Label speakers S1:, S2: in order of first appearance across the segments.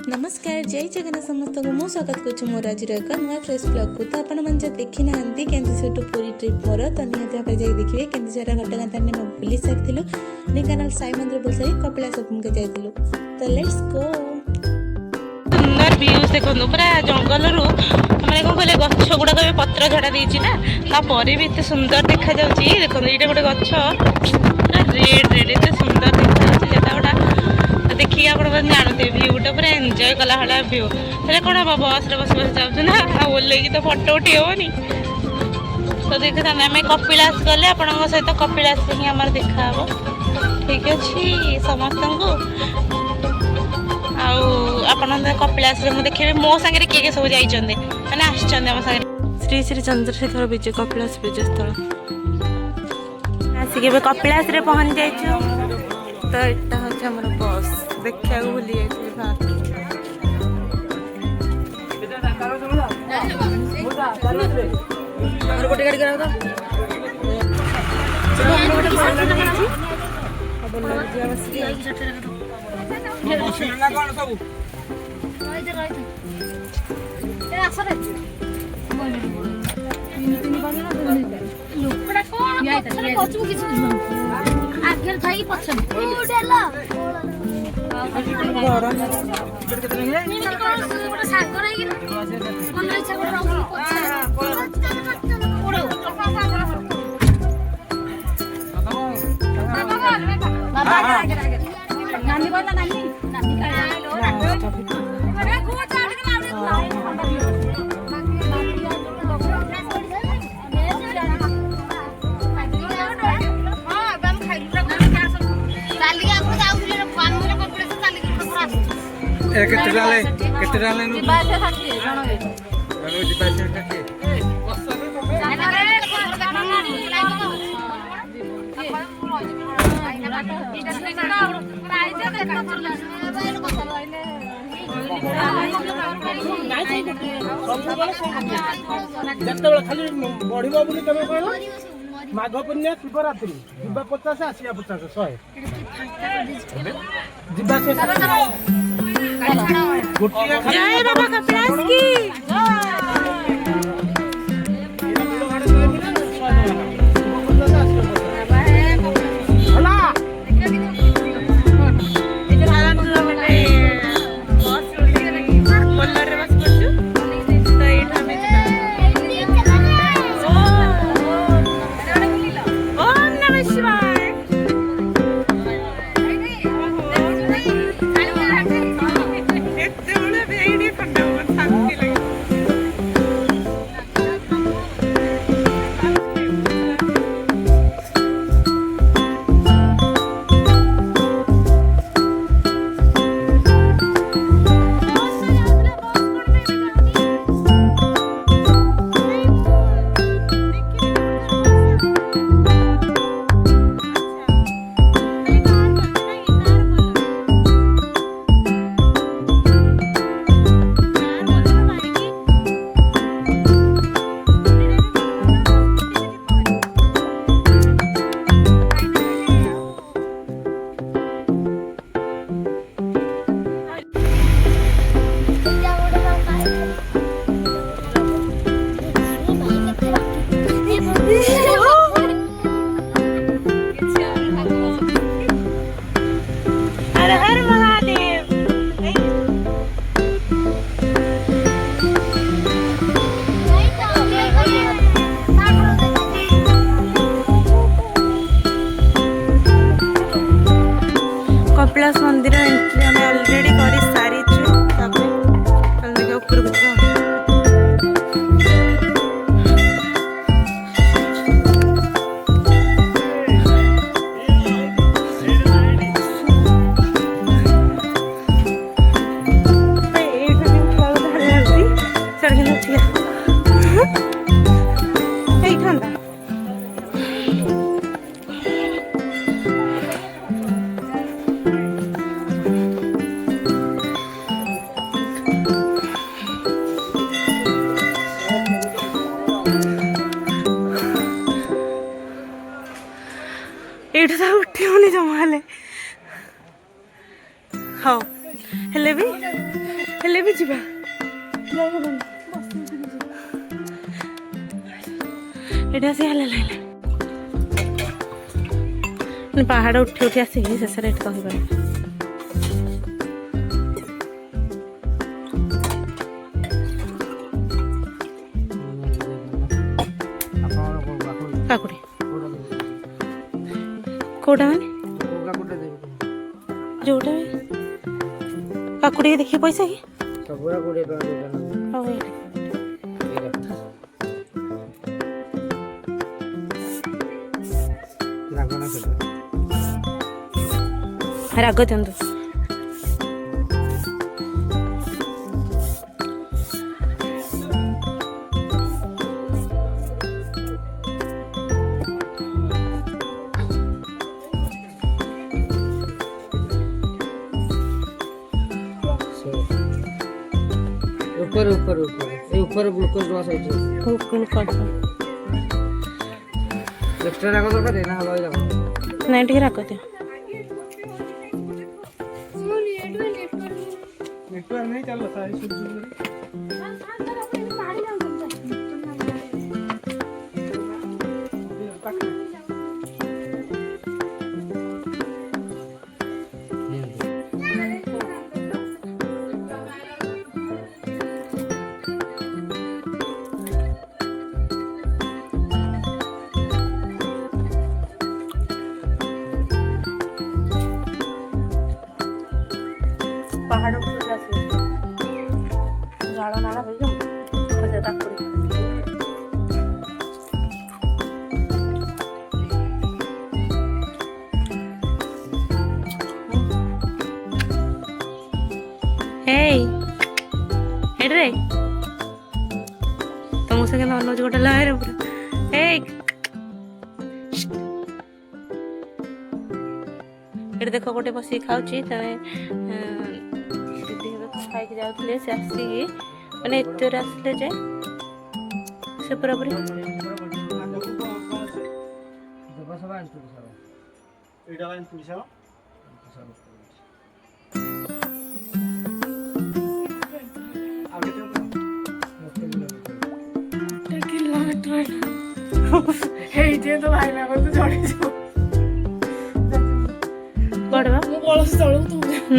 S1: नमस्कार जय जगन्नाथ समस्त को मु स्वागत कर मोर आज एक नुआ फ्रेश ब्लॉग को। तो आपण मैंने देखी ना केन्दुझर टू पूरी ट्रिप मोर तो निहत भाव जाए देखिए केन्दुझर घटगाँ तारे मैं बुली सारी ढेंकानाल साई मंदिर बुली सारी कपिलास जाइलु। तो लेट्स गो।
S2: सुंदर व्यूज देखो पूरा जंगल रू मैंने कौन कहले गछ गुड़ाक भी पत्र झड़ा देती ना तापर भी एत सुंदर देखा जाऊँगी। देखो ये गोटे गछ पूरा रेड रेड एत सुंदर देखा जगह गुड़ा देखिए आप जानते भ्यूटा पूरा एंजॉय कला भाया भ्यू हेल्ले कौन हम बस रे बस बस जाऊँ ना ओल्लैक तो फोटो उठी हेनी। तो देखते आम कपिलास गले आपण सहित कपिलास ही आम देखा ठीक अच्छे समस्त को कपिलास देखिए मो सागर किए सब जाइए मैंने आम सागर श्री श्री चंद्रशेखर विजय कपिलास विजयस्थल आसिक कपिलास रे पहुँच जाइए। तो यहाँ हूँ आम बस देखा भूली गोटे गाड़ी करा
S3: खाली बढ़िया बोली तुम कह माघ पुण्य शिवरात्रि जीवा 50 आसिया 50
S2: जय बाबा कपिलास की ହେଲେ ବି ଯିବା ଏଠି ଆସି ହେଲା ପାହାଡ଼ ଉଠି ଉଠି ଆସିକି ଶେଷରେ ଏଠି କହିପାରିବି। କାକୁଡ଼ି କୋଉଟା ମାନେ ଯୋଉଟା କାକୁଡ଼ି ଦେଖିକି ପଇସା କି ହଉ ଏଇଟା ରାଗ ଦିଅନ୍ତୁ।
S4: ऊपर ऊपर ऊपर ये ऊपर ग्लूकोज रस होती है एक्स्ट्रा राग दरकार ना हवा राग
S2: ନାଇଁ ଟିକେ ରାଗ ଦିଅ।
S3: नेटवर्क नहीं चल रहा है
S2: ପାହାଡ଼ ଉପରକୁ ଆସିବ ଝାଳ ନାଳ ହେଇଯିବ କାକୁଡ଼ି ହେଇ ଏଇରେ ତମକୁ ସେ କେମିତି ଅନଉଛି ଗୋଟେ ଲହେରେ ପୁରା ହେଇ ଏଠି ଦେଖ ଗୋଟେ ବସିକି ଖାଉଛି ତମେ ଖାଇକି ଯାଉଥିଲେ ସେ ଆସିକି ମାନେ ଏତେରେ ଆସିଲେ ଯେ ସେ ପୁରାପୁରି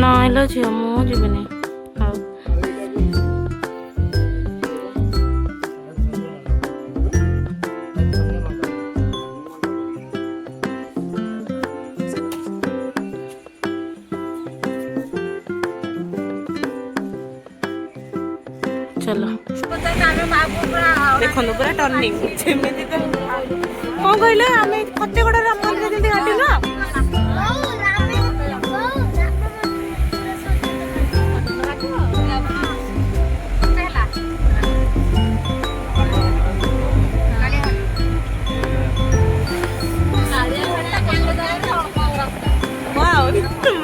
S2: ନାଇଁ ଲୋ ଝିଅ ମୁଁ ଯିବିନି। ହଉ चलो देखो पूरा टर्निंग सेମିତି ତ କଣ କହିଲେ ଆମେ ଫତେଗଡ଼ ରାମ ମନ୍ଦିର ଯେମିତି ଗାଡ଼ିଲ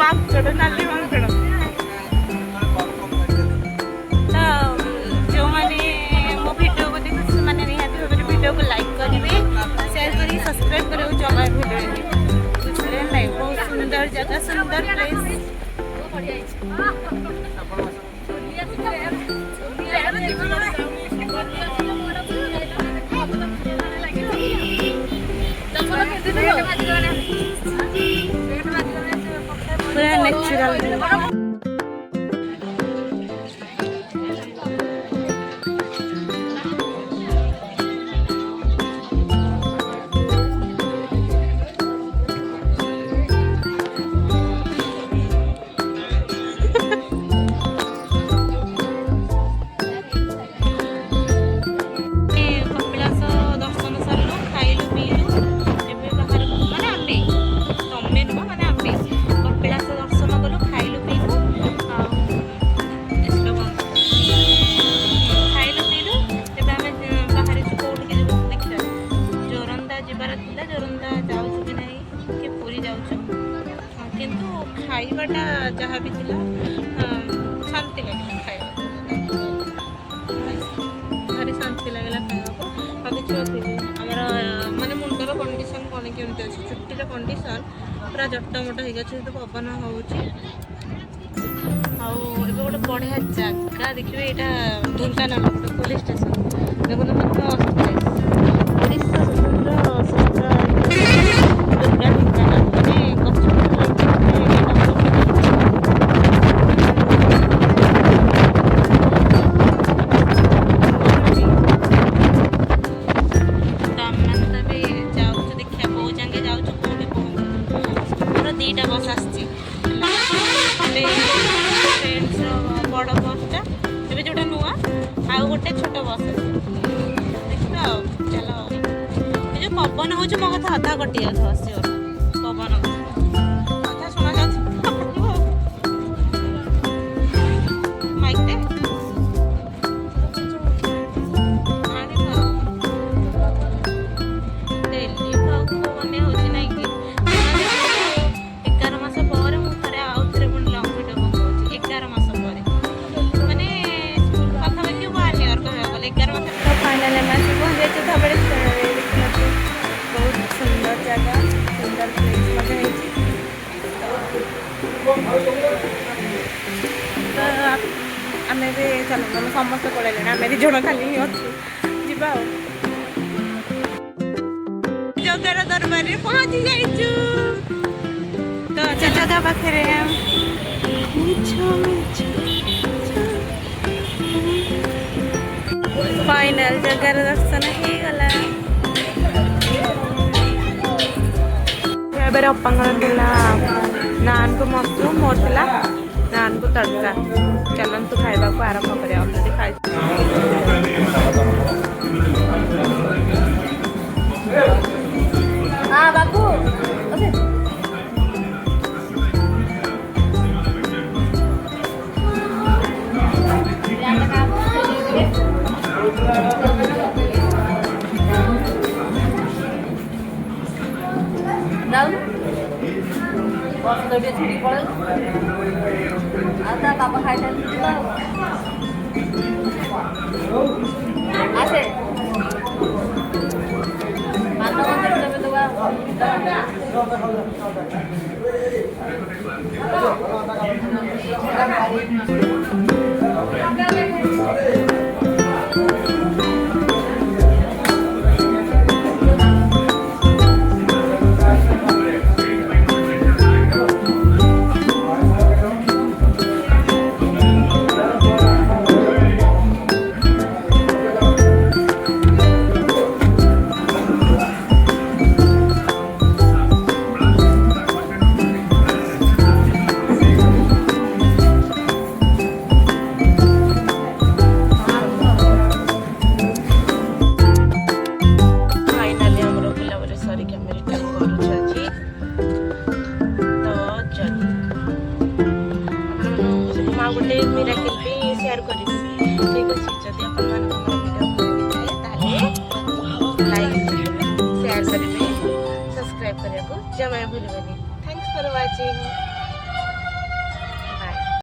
S2: ମାଙ୍କଡ଼ ନାଲି ମାଙ୍କଡ଼ ତ ଯେଉଁମାନେ ମୋ ଭିଡ଼ିଓକୁ ଦେଖୁଛନ୍ତି ସେମାନେ ନିହାତି ଭାବରେ ଭିଡ଼ିଓକୁ ଲାଇକ୍ କରିବେ ସେୟାର କରି ସବସ୍କ୍ରାଇବ୍ କରିବାକୁ ଜମା ଭୁଲିବେନି ବୁଝିଲେ ନାଇଁ ବହୁତ ସୁନ୍ଦର ଜାଗା ସୁନ୍ଦର ପ୍ଲେସ୍ पूरा नेचुरल ଖାଇବାଟା ଯାହା ବି ଥିଲା ଶାନ୍ତି ଲାଗିଲା ଖାଇବା ଭାରି ଶାନ୍ତି ଲାଗିଲା ଖାଇବାକୁ ଆଉ କିଛି ଅଛି ଆମର ମାନେ ମୁଣ୍ଡର କଣ୍ଡିସନ୍ କ'ଣ କେମିତି ଅଛି ଚୁଟିର କଣ୍ଡିସନ୍ ପୁରା ଜଟମଟ ହେଇକି ଅଛି ତ ପବନ ହେଉଛି ଆଉ ଆଉ ଏବେ ଗୋଟେ ବଢ଼ିଆ ଜାଗା ଦେଖିବେ, ଏଇଟା ଢେଙ୍କାନାଳ ଗୋଟେ ପୋଲିସ ଷ୍ଟେସନ। ଦେଖନ୍ତୁ ମାନେ ମସ୍ତ ପ୍ଲେସ୍। ଓଡ଼ିଶା ସବୁଠାରୁ ଶ୍ରେଷ୍ଠ ଦୁର୍ଗା ଢେଙ୍କାନାଳ, ମାନେ ଗଛ ଦିଟା ବସ୍ ଆସିଛି। ଟ୍ରେନ୍ସର ବଡ଼ ବସ୍ଟା ଏବେ ଯେଉଁଟା ନୂଆ, ଆଉ ଗୋଟେ ଛୋଟ ବସ୍ ଅଛି। ଦେଖିବା ଆଉ ଚାଲ। ଏ ଯେଉଁ ପବନ ହେଉଛି ମୋ କଥା ଅଧା କଟି ଯାଉଥିବ, ଆସିବ ପବନ କଥା ଶୁଣାଯାଉଛି। ମାଇକ୍ରେ फाइनल एम आसी पहुँच जाए धबड़े देखिए बहुत सुंदर जगह, सुंदर प्लेस तो आम भी चल समस्त पड़े आम दी जन खाली अच्छु जा जगार दरबार पहुँची जाइचु। तो जगह पाखे फाइनल जगार दर्शन हो गला। एबार अपांगर नान को मशरूम मोर थिला नान को तड़का। चलतु खाइबा को आरंभ करिया ऑलरेडी खाइ। हां बाबू okay Daun, waktu dia curi pol, ada apa hajat itu? Asik, mana mau terus betul गोटे मिराकल भी शेयर करी। ठीक अच्छे जदि आप वीडियो भल लगी लाइक शेयर करेंगे, सब्सक्राइब करने को जमा भूलि। Thanks for watching.